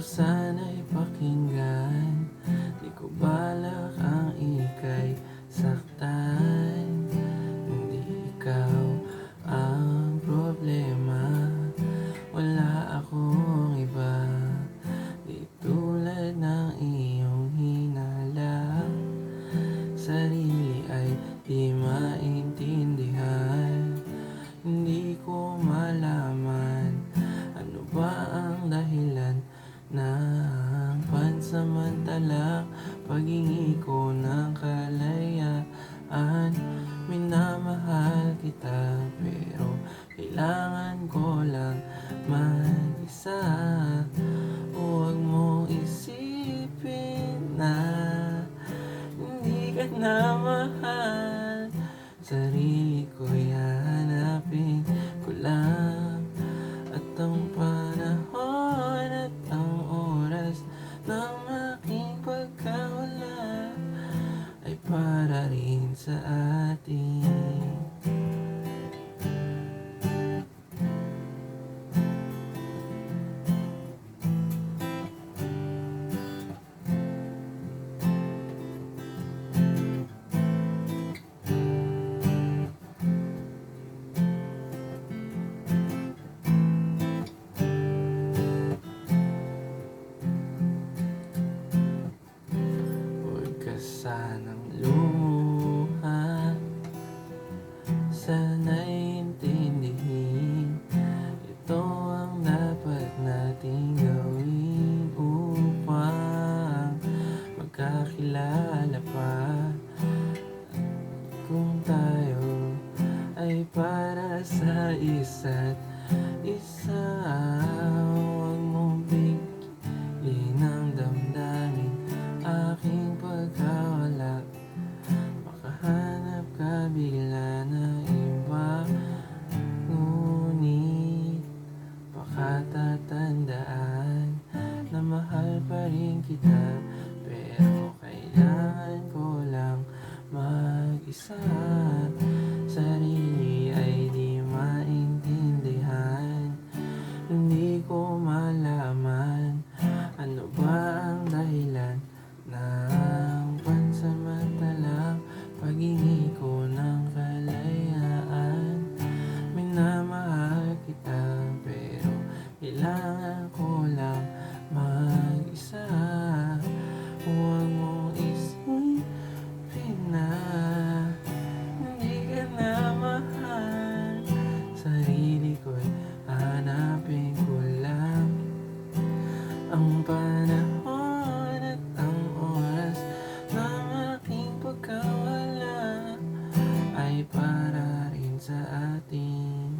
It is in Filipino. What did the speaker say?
sana'y pakinggan, di ko balak ang ika'y saktan. Hindi ikaw ang problema, wala akong iba, di tulad ng iyong hinala. Sarili ay di maintindihan, hindi ko malaman ano ba ang dahilan ng pansamantalang paghingi ko ng kalayaan. Minamahal kita pero kailangan ko lang mag-isa. Huwag mong isipin na hindi ka na mahal. Sarili ko'y hanapin ko lang, at ang panahon at ang oras ng aking pagkawala ay para rin sa atin. Huwag ka sanang lumuha, sana'y intindihin, ito ang dapat nating gawin upang magkakilala pa. Kung tayo ay para sa isa't isa, huwag mong bigyan ng damdamin aking pagkawala. Makahanap ka bigla ng iba, ngunit baka tatandaan na mahal pa rin kita. Pero kailangan ko lang mag-isa. Sarili ay di maintindihan, hindi ko malaman ano ba ang dahilan ng pansamantalang paghingi ko ng kalayaan. Minamahal kita pero kailangan ko lang mag-isa. Huwag mong isipin na hindi ka na mahal. Sarili ko'y hanapin ko lang, ang panahon at ang oras ng aking pagkawala ay para rin sa atin.